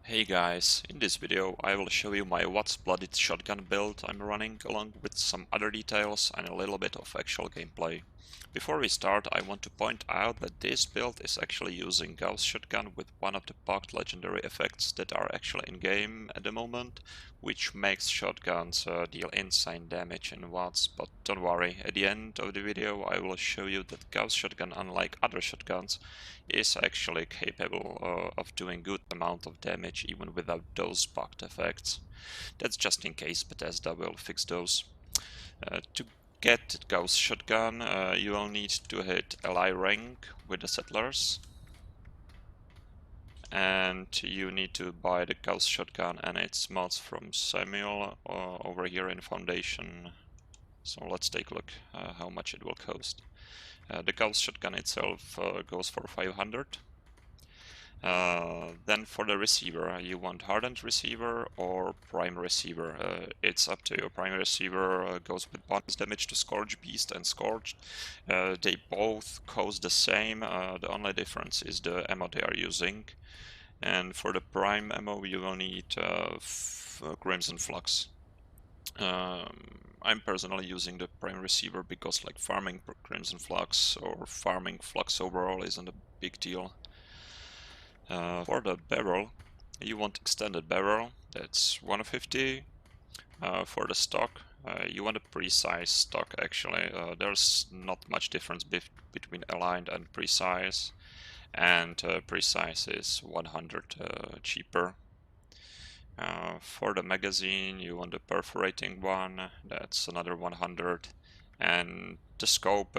Hey guys, in this video I will show you my V.A.T.S Bloodied shotgun build I'm running along with some other details and a little bit of actual gameplay. Before we start, I want to point out that this build is actually using Gauss shotgun with one of the bugged legendary effects that are actually in game at the moment, which makes shotguns deal insane damage in V.A.T.S, but don't worry, at the end of the video I will show you that Gauss shotgun, unlike other shotguns, is actually capable of doing good amount of damage even without those bugged effects. That's just in case Bethesda will fix those. To get Gauss shotgun, you will need to hit ally rank with the settlers, and you need to buy the Gauss shotgun and its mods from Samuel over here in Foundation. So let's take a look how much it will cost. The Gauss shotgun itself goes for 500. Then for the receiver, you want hardened receiver or prime receiver. It's up to you. Prime receiver goes with bonus damage to scorchbeast and scorched. They both cost the same. The only difference is the ammo they are using. And for the prime ammo, you will need crimson flux. I'm personally using the prime receiver because like farming crimson flux or farming flux overall isn't a big deal. For the barrel, you want extended barrel, that's 150. For the stock, you want a precise stock actually. There's not much difference between aligned and precise, and precise is 100 cheaper. For the magazine, you want a perforating one, that's another 100. And the scope,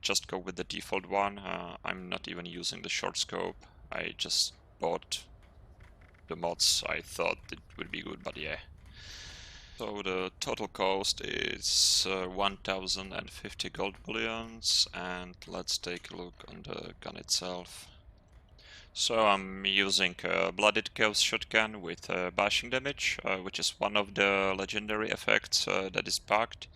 just go with the default one. I'm not even using the short scope. I just bought the mods. I thought it would be good, but yeah. So the total cost is 1050 gold bullions, and let's take a look on the gun itself. So I'm using a Bloodied Gauss shotgun with bashing damage, which is one of the legendary effects that is bugged.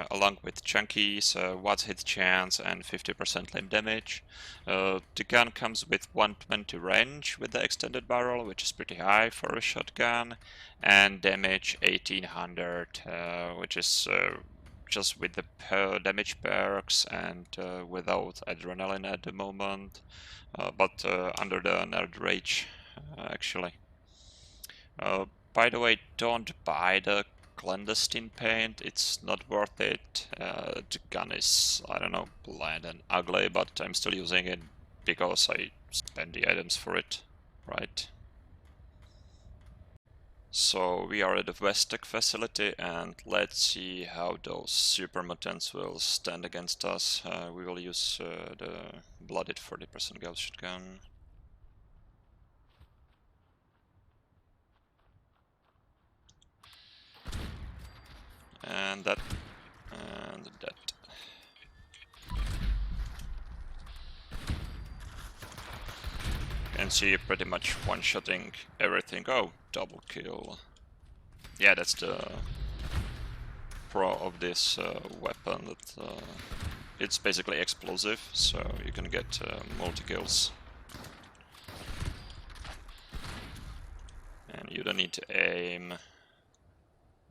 Along with chunkies, V.A.T.S hit chance and 50% limb damage. The gun comes with 120 range with the extended barrel, which is pretty high for a shotgun, and damage 1800, which is just with the damage perks and without adrenaline at the moment, but under the nerd rage actually. By the way, don't buy the clandestine paint, it's not worth it. The gun is, I don't know, bland and ugly, but I'm still using it because I spend the items for it, right? So we are at the Westec facility, and let's see how those Supermutants will stand against us. We will use the Bloodied 40% Gauss shotgun. And that, and that. And see pretty much one-shotting everything. Oh, double kill. Yeah, that's the pro of this weapon, that it's basically explosive, so you can get multi-kills. And you don't need to aim,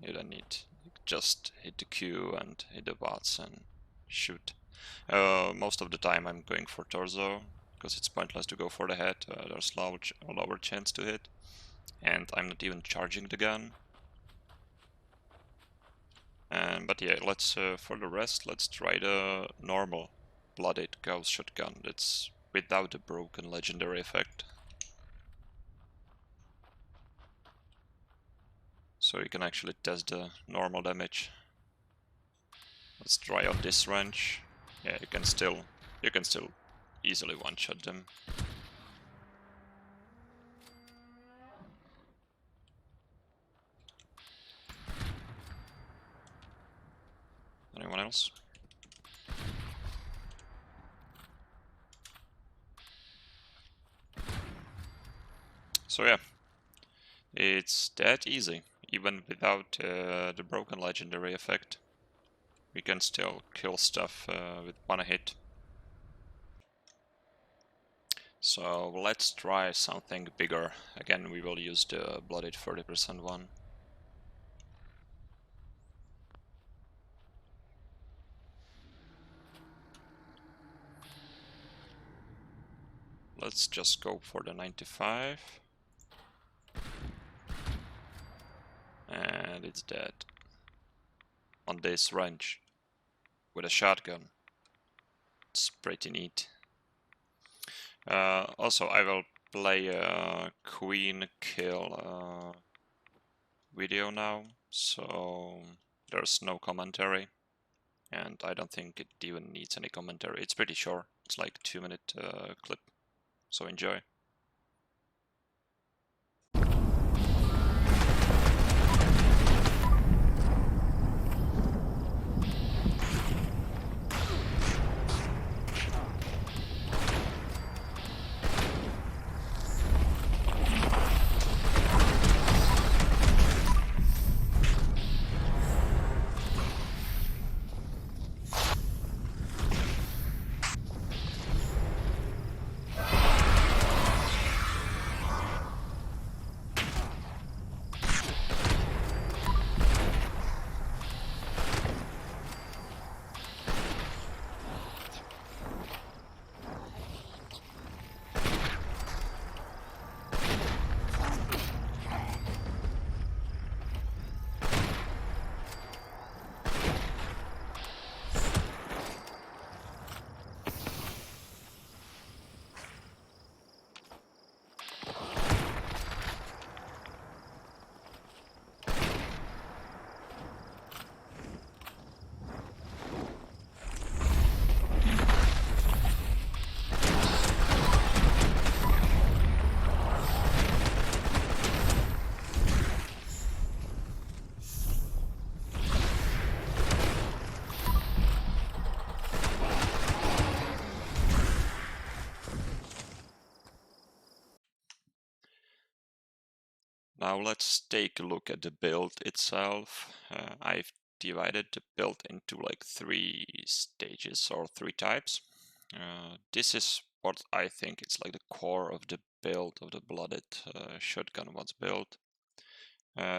you don't need, you just hit the Q and hit the V.A.T.S and shoot. Most of the time I'm going for torso, because it's pointless to go for the head, there's lower chance to hit. And I'm not even charging the gun. But yeah, let's for the rest, let's try the normal Bloodied Gauss shotgun. That's without the broken legendary effect. So you can actually test the normal damage. Let's try out this range. Yeah, you can still easily one-shot them. Anyone else? So yeah, it's that easy. Even without the broken legendary effect, we can still kill stuff with one hit. So let's try something bigger. Again, we will use the Bloodied 30% one. Let's just go for the 95. And it's dead. On this range. With a shotgun. It's pretty neat. Also, I will play a queen kill video now, so there's no commentary, and I don't think it even needs any commentary. It's pretty short. It's like a 2-minute clip, so enjoy. Now let's take a look at the build itself. I've divided the build into like 3 stages or 3 types. This is what I think it's like the core of the build of the Blooded shotgun was built.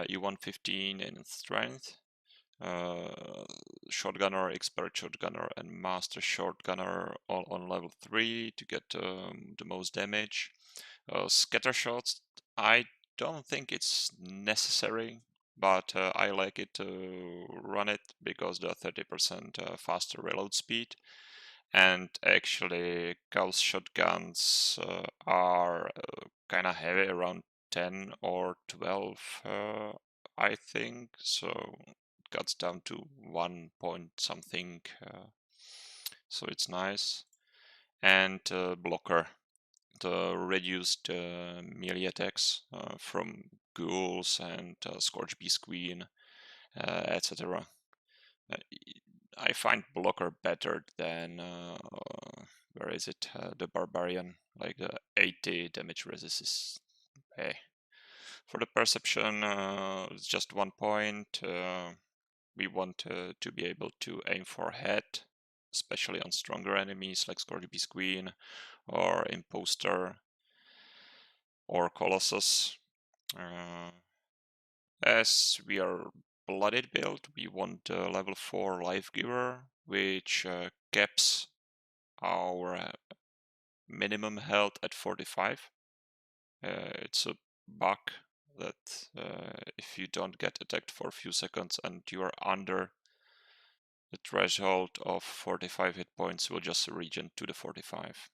You want 15 in strength, shotgunner, expert shotgunner, and master shotgunner all on level 3 to get the most damage. Scatter shots, I don't think it's necessary, but I like it to run it because the 30% faster reload speed. And actually, Gauss shotguns are kind of heavy, around 10 or 12, I think. So it cuts down to 1 point something. So it's nice. And blocker, the reduced melee attacks from ghouls and scorchbeast queen, etc. I find blocker better than where is it? The barbarian, like the 80 damage resist is. Hey. For the perception, it's just 1 point. We want to be able to aim for head, especially on stronger enemies like Scorchbeast Queen or Imposter or Colossus. As we are Blooded build, we want level 4 Life Giver, which caps our minimum health at 45. It's a bug that if you don't get attacked for a few seconds and you are under the threshold of 45 hit points, will just regen to the 45.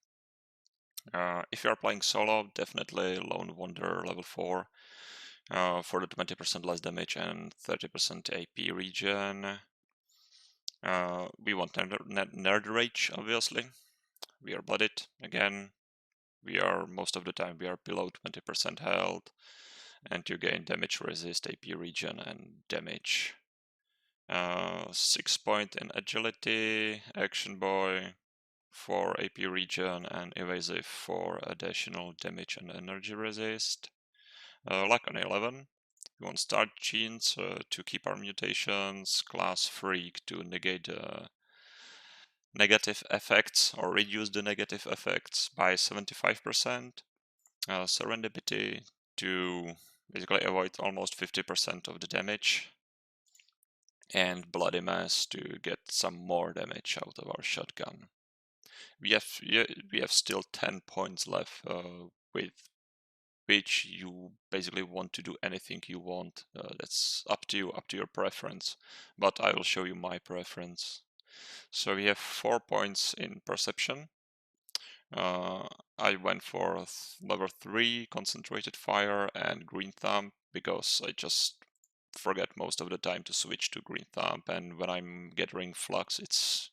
If you are playing solo, definitely Lone Wonder level 4 for the 20% less damage and 30% AP regen. We want Nerd Rage, obviously. We are Blooded again. We are most of the time we are below 20% health, and you gain damage resist, AP regen, and damage. 6 point in agility, action boy for AP regen, and evasive for additional damage and energy resist. Luck on 11. We want start genes to keep our mutations, class freak to negate negative effects or reduce the negative effects by 75%. Serendipity to basically avoid almost 50% of the damage. And Bloody Mass to get some more damage out of our shotgun. We have still 10 points left, with which you basically want to do anything you want. That's up to you, up to your preference. But I will show you my preference. So we have 4 points in perception. I went for level 3 concentrated fire and green thumb because I just forget most of the time to switch to green thumb, and when I'm gathering flux it's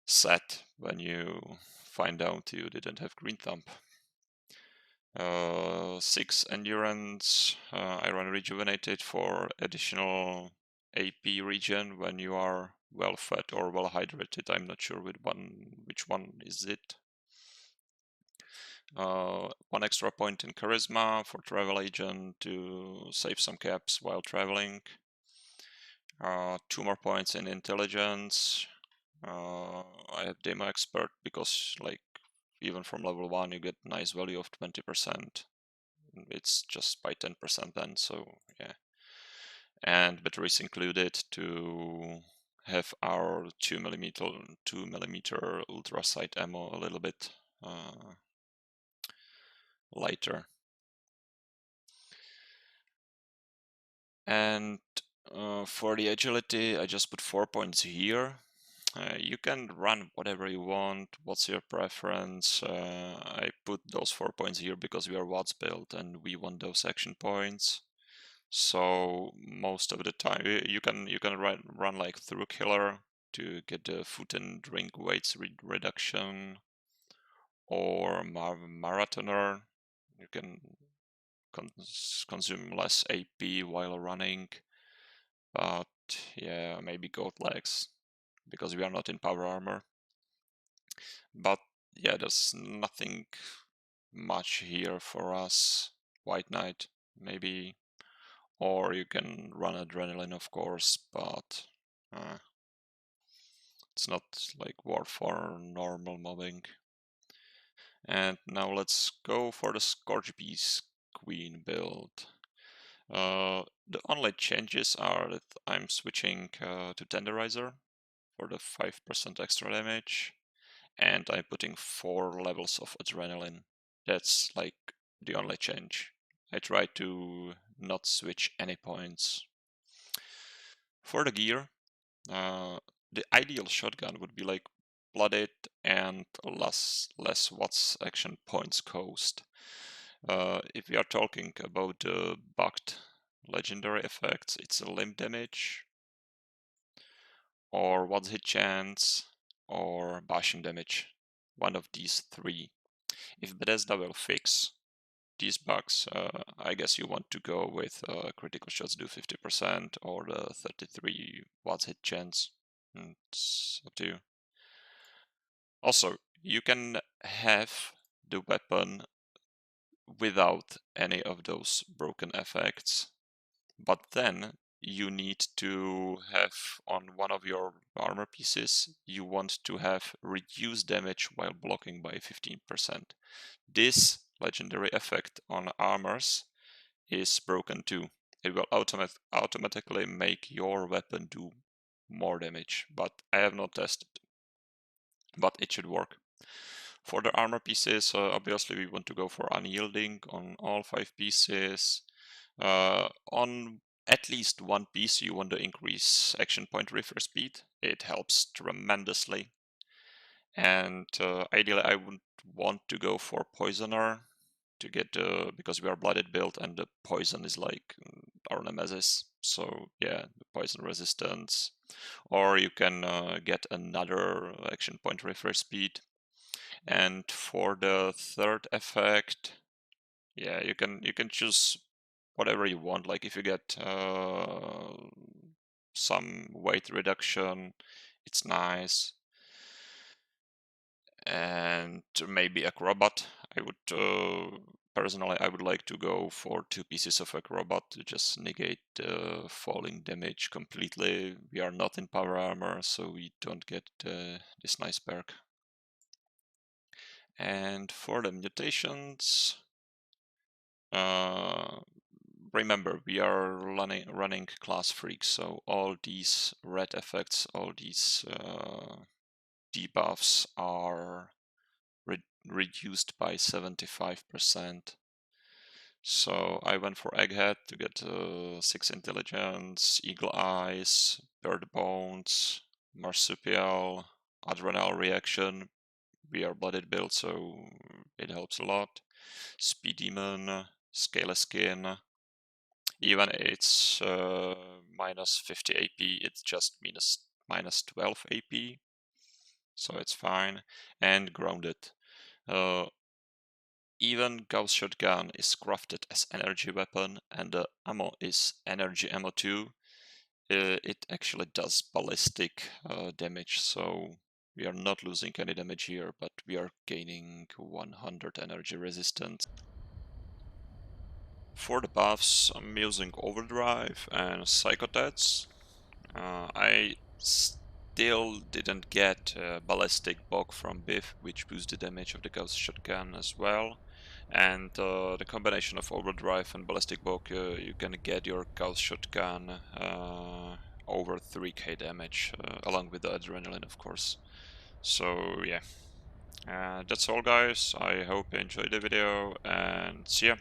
sad when you find out you didn't have green thumb. 6 endurance. I run rejuvenated for additional AP regen when you are well fed or well hydrated. I'm not sure which one is it. 1 extra point in charisma for travel agent to save some caps while traveling. 2 more points in intelligence. I have demo expert because like even from level 1 you get nice value of 20%. It's just by 10% then, so yeah. And batteries included to have our 2mm ultra sight ammo a little bit lighter. And for the agility, I just put 4 points here. You can run whatever you want. What's your preference? I put those 4 points here because we are V.A.T.S build and we want those action points. So most of the time you can run like through killer to get the food and drink weights reduction, or marathoner. You can consume less AP while running. But yeah, maybe goat legs, because we are not in power armor. But yeah, there's nothing much here for us. White Knight, maybe. Or you can run adrenaline, of course, but it's not like war for normal mobbing. And now let's go for the scorchbeast queen build. The only changes are that I'm switching to tenderizer for the 5% extra damage, and I'm putting 4 levels of adrenaline. That's like the only change. I try to not switch any points. For the gear, the ideal shotgun would be like bloodied and less V.A.T.S action points cost. If we are talking about the bugged legendary effects, it's a limb damage, or one hit chance, or bashing damage. One of these 3. If Bethesda will fix these bugs, I guess you want to go with critical shots do 50% or the 33 watts hit chance. It's up to you. Also, you can have the weapon without any of those broken effects, but then you need to have on one of your armor pieces, you want to have reduced damage while blocking by 15%. This legendary effect on armors is broken too. It will automatically make your weapon do more damage, but I have not tested. But it should work. For the armor pieces, obviously we want to go for unyielding on all 5 pieces. On at least one piece you want to increase action point refresh speed. It helps tremendously. And ideally I would want to go for poisoner to get because we are blooded build and the poison is like our nemesis. So yeah, the poison resistance. Or you can get another action point refresh speed. And for the third effect, yeah, you can choose whatever you want. Like if you get some weight reduction, it's nice. And maybe acrobat. I would personally, I would like to go for 2 pieces of a robot to just negate the falling damage completely. We are not in power armor, so we don't get this nice perk. And for the mutations, remember, we are running class freaks, so all these red effects, all these debuffs are reduced by 75%. So I went for Egghead to get 6 intelligence, Eagle Eyes, Bird Bones, Marsupial, Adrenal Reaction. We are blooded build, so it helps a lot. Speed Demon, Scale Skin. Even it's minus 50 AP, it's just minus 12 AP, so it's fine. And Grounded. Even Gauss Shotgun is crafted as energy weapon, and the ammo is energy ammo too. It actually does ballistic damage, so we are not losing any damage here, but we are gaining 100 energy resistance. For the buffs, I'm using Overdrive and Psychotats. I still didn't get Ballistic Bog from Biff, which boosts the damage of the Gauss Shotgun as well. And the combination of Overdrive and Ballistic Bog, you can get your Gauss Shotgun over 3k damage, along with the Adrenaline, of course. So yeah, that's all guys. I hope you enjoyed the video, and see ya!